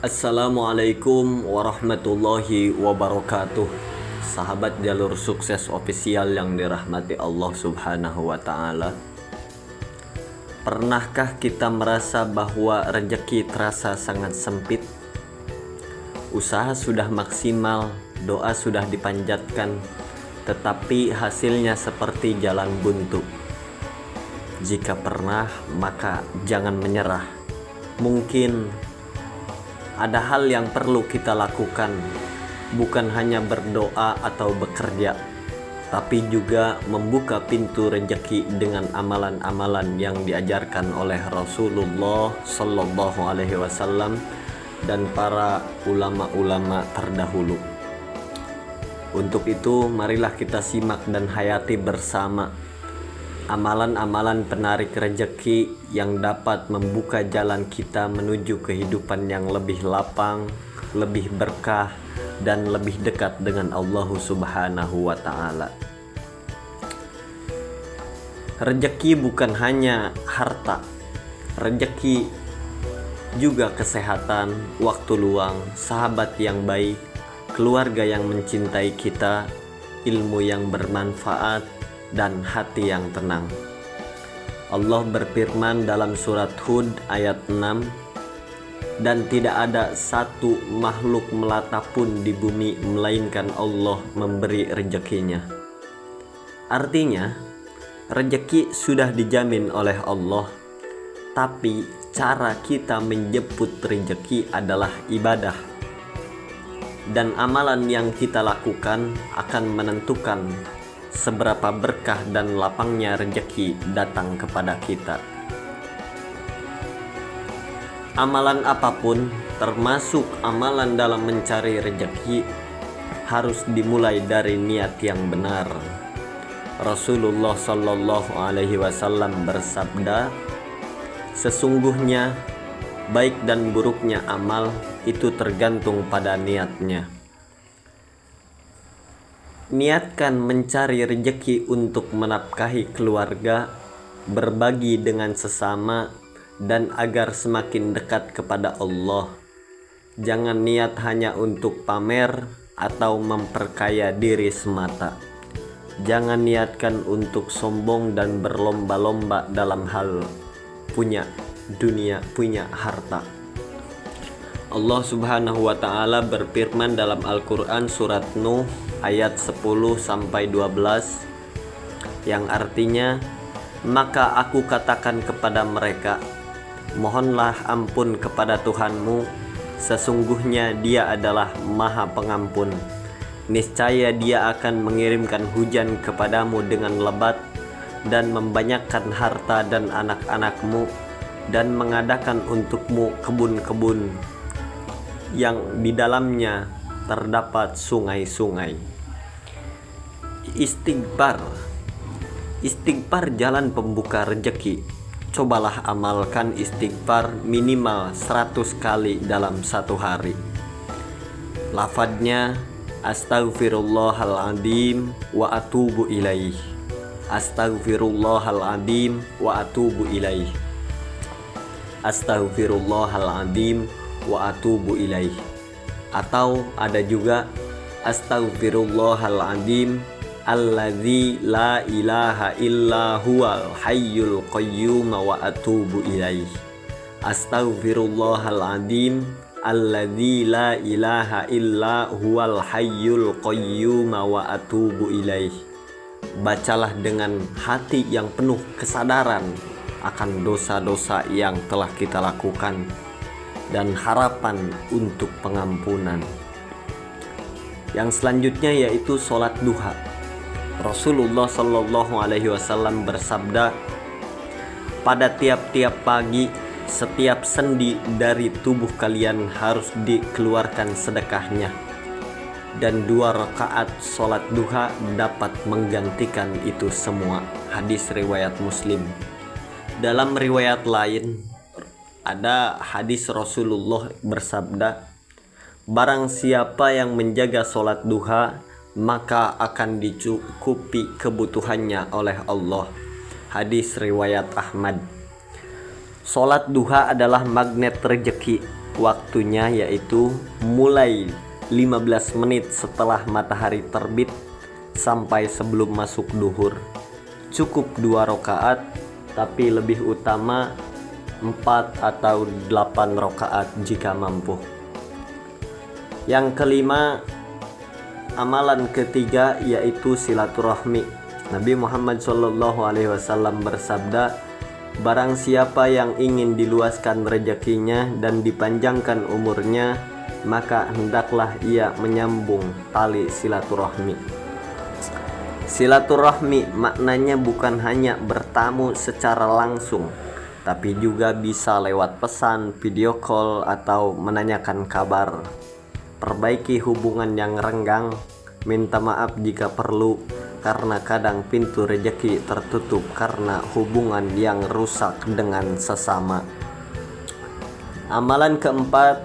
Assalamualaikum warahmatullahi wabarakatuh. Sahabat jalur sukses official yang dirahmati Allah Subhanahu wa Ta'ala. Pernahkah kita merasa bahwa rezeki terasa sangat sempit? Usaha sudah maksimal, doa sudah dipanjatkan, tetapi hasilnya seperti jalan buntu. Jika pernah, maka jangan menyerah. Mungkin ada hal yang perlu kita lakukan, bukan hanya berdoa atau bekerja, tapi juga membuka pintu rezeki dengan amalan-amalan yang diajarkan oleh Rasulullah Sallallahu Alaihi Wasallam dan para ulama-ulama terdahulu. Untuk itu, marilah kita simak dan hayati bersama amalan-amalan penarik rezeki yang dapat membuka jalan kita menuju kehidupan yang lebih lapang, lebih berkah, dan lebih dekat dengan Allah Subhanahu wa Ta'ala. Rezeki bukan hanya harta, rezeki juga kesehatan, waktu luang, sahabat yang baik, keluarga yang mencintai kita, ilmu yang bermanfaat, dan hati yang tenang. Allah berfirman dalam surat Hud ayat 6, dan tidak ada satu makhluk melata pun di bumi melainkan Allah memberi rezekinya. Artinya, rezeki sudah dijamin oleh Allah, tapi cara kita menjemput rezeki adalah ibadah. Dan amalan yang kita lakukan akan menentukan seberapa berkah dan lapangnya rezeki datang kepada kita. Amalan apapun, termasuk amalan dalam mencari rezeki, harus dimulai dari niat yang benar. Rasulullah Sallallahu Alaihi Wasallam bersabda, sesungguhnya baik dan buruknya amal itu tergantung pada niatnya. Niatkan mencari rezeki untuk menafkahi keluarga, berbagi dengan sesama, dan agar semakin dekat kepada Allah. Jangan niat hanya untuk pamer atau memperkaya diri semata. Jangan niatkan untuk sombong dan berlomba-lomba dalam hal punya dunia, punya harta. Allah Subhanahu wa Ta'ala berfirman dalam Al-Quran surat Nuh ayat 10-12 yang artinya, maka aku katakan kepada mereka, mohonlah ampun kepada Tuhanmu, sesungguhnya Dia adalah Maha Pengampun. Niscaya Dia akan mengirimkan hujan kepadamu dengan lebat dan membanyakkan harta dan anak-anakmu, dan mengadakan untukmu kebun-kebun yang di dalamnya terdapat sungai-sungai. Istighfar jalan pembuka rezeki. Cobalah amalkan istighfar minimal 100 kali dalam satu hari. Lafadznya, astaghfirullahaladzim wa atubu ilaih. Astaghfirullahaladzim wa atubu ilaih. Astaghfirullahaladzim wa atubu ilaih. Atau ada juga astaghfirullahaladzim alladzi la ilaha illa huwal hayyul qayyum wa atubu ilaih. Astaghfirullahaladzim alladzi la ilaha illa huwal hayyul qayyum wa atubu ilaih. Bacalah dengan hati yang penuh kesadaran akan dosa-dosa yang telah kita lakukan dan harapan untuk pengampunan. Yang selanjutnya yaitu sholat duha. Rasulullah Sallallahu Alaihi Wasallam bersabda, pada tiap-tiap pagi setiap sendi dari tubuh kalian harus dikeluarkan sedekahnya, dan 2 rakaat sholat duha dapat menggantikan itu semua. Hadis riwayat Muslim. Dalam riwayat lain ada hadis Rasulullah bersabda, barang siapa yang menjaga sholat duha, maka akan dicukupi kebutuhannya oleh Allah. Hadis riwayat Ahmad. Sholat duha adalah magnet rezeki. Waktunya yaitu mulai 15 menit setelah matahari terbit sampai sebelum masuk duhur. Cukup 2 rakaat, tapi lebih utama 4 atau 8 rakaat jika mampu. Yang kelima, amalan ketiga yaitu silaturahmi. Nabi Muhammad SAW bersabda, barang siapa yang ingin diluaskan rezekinya dan dipanjangkan umurnya, maka hendaklah ia menyambung tali silaturahmi. Silaturahmi maknanya bukan hanya bertamu secara langsung, tapi juga bisa lewat pesan, video call, atau menanyakan kabar. Perbaiki hubungan yang renggang, minta maaf jika perlu, karena kadang pintu rezeki tertutup karena hubungan yang rusak dengan sesama. Amalan keempat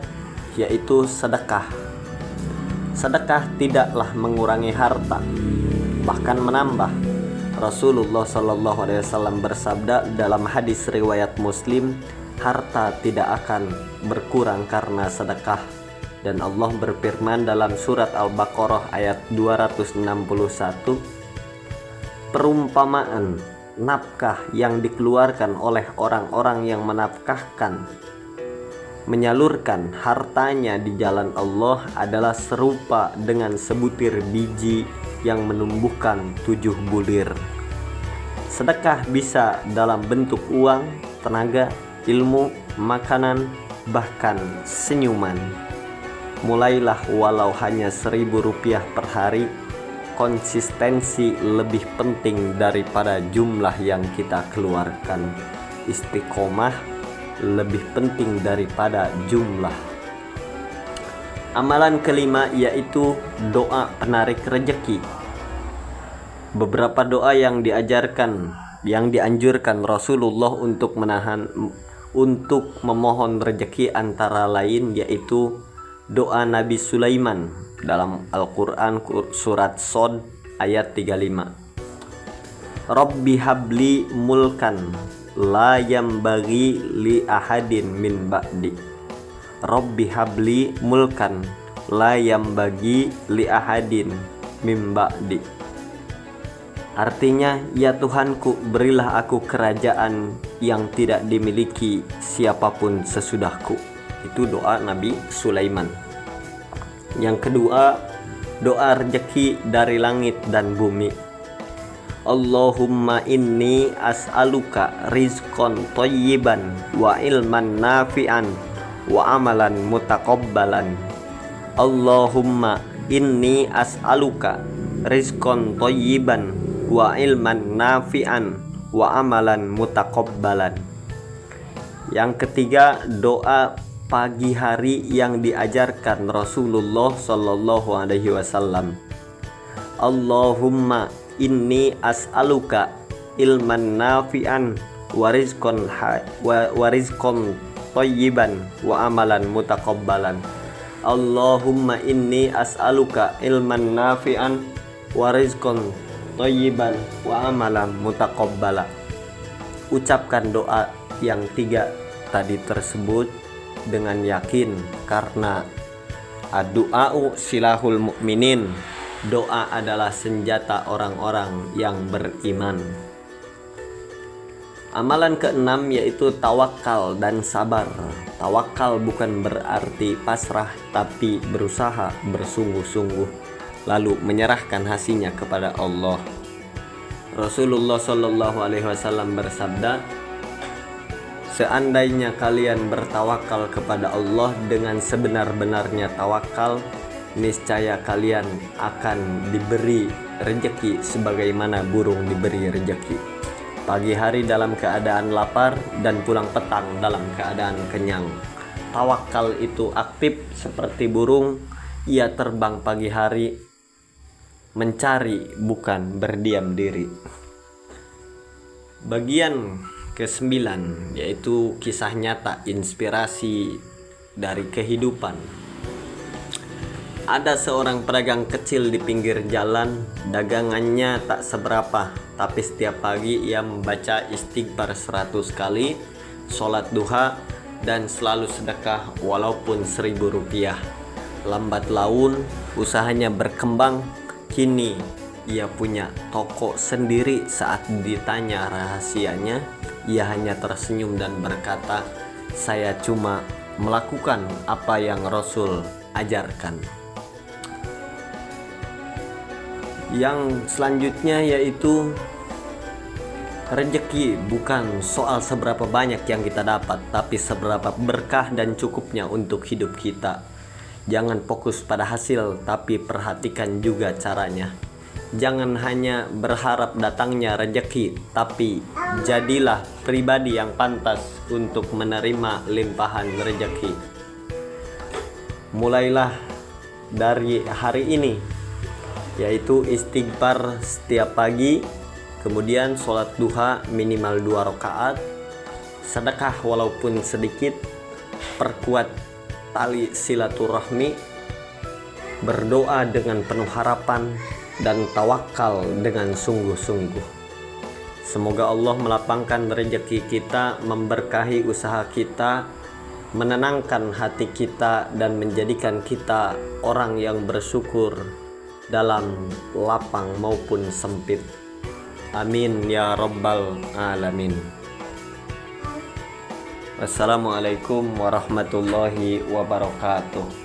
yaitu sedekah. Sedekah tidaklah mengurangi harta, bahkan menambah. Rasulullah SAW bersabda dalam hadis riwayat Muslim, harta tidak akan berkurang karena sedekah. Dan Allah berfirman dalam surat Al-Baqarah ayat 261, perumpamaan nafkah yang dikeluarkan oleh orang-orang yang menafkahkan, menyalurkan hartanya di jalan Allah adalah serupa dengan sebutir biji yang menumbuhkan 7 bulir. Sedekah bisa dalam bentuk uang, tenaga, ilmu, makanan, bahkan senyuman. Mulailah walau hanya Rp1.000 per hari. Konsistensi lebih penting daripada jumlah yang kita keluarkan. Istiqomah lebih penting daripada jumlah. Amalan kelima yaitu doa penarik rezeki. Beberapa doa yang dianjurkan Rasulullah untuk memohon rezeki antara lain yaitu doa Nabi Sulaiman dalam Al-Quran surat Shad ayat 35. Rabbi habli mulkan la yambaghi li ahadin min ba'di. Rabbi habli mulkan la yambaghi li ahadin min ba'di. Artinya, ya Tuhanku, berilah aku kerajaan yang tidak dimiliki siapapun sesudahku. Itu doa Nabi Sulaiman. Yang kedua, doa rezeki dari langit dan bumi. Allahumma inni as'aluka rizqan thayyiban wa ilman nafi'an wa amalan mutaqabbalan. Allahumma inni as'aluka rizqan thayyiban wa ilman nafi'an wa amalan mutaqabbalan. Yang ketiga, doa pagi hari yang diajarkan Rasulullah SAW. Allahumma inni as'aluka ilman nafi'an wa rizqan thayyiban wa amalan mutaqabbalan. Allahumma inni as'aluka ilman nafi'an wa rizqan thayyiban wa amalan mutaqabbala. Ucapkan doa yang 3 tadi tersebut dengan yakin, karena ad-du'a'u silahul mu'minin. Doa adalah senjata orang-orang yang beriman. Amalan keenam yaitu tawakal dan sabar. Tawakal bukan berarti pasrah, tapi berusaha bersungguh-sungguh lalu menyerahkan hasilnya kepada Allah. Rasulullah SAW bersabda, seandainya kalian bertawakal kepada Allah dengan sebenar-benarnya tawakal, niscaya kalian akan diberi rezeki sebagaimana burung diberi rezeki. Pagi hari dalam keadaan lapar dan pulang petang dalam keadaan kenyang. Tawakal itu aktif seperti burung, ia terbang pagi hari mencari, bukan berdiam diri. Bagian ke-9 yaitu kisah nyata inspirasi dari kehidupan. Ada seorang pedagang kecil di pinggir jalan. Dagangannya tak seberapa, tapi setiap pagi ia membaca istighfar 100 kali, sholat duha, dan selalu sedekah walaupun 1.000 rupiah. Lambat laun usahanya berkembang. Kini ia punya toko sendiri. Saat ditanya rahasianya, ia hanya tersenyum dan berkata, "Saya cuma melakukan apa yang Rasul ajarkan." Yang selanjutnya yaitu rezeki bukan soal seberapa banyak yang kita dapat, tapi seberapa berkah dan cukupnya untuk hidup kita. Jangan fokus pada hasil, tapi perhatikan juga caranya. Jangan hanya berharap datangnya rezeki, tapi jadilah pribadi yang pantas untuk menerima limpahan rezeki. Mulailah dari hari ini, yaitu istighfar setiap pagi, kemudian sholat duha minimal 2 rakaat, sedekah walaupun sedikit, perkuat tali silaturahmi, berdoa dengan penuh harapan, dan tawakal dengan sungguh-sungguh. Semoga Allah melapangkan rezeki kita, memberkahi usaha kita, menenangkan hati kita, dan menjadikan kita orang yang bersyukur dalam lapang maupun sempit. Amin ya rabbal alamin. Wassalamualaikum warahmatullahi wabarakatuh.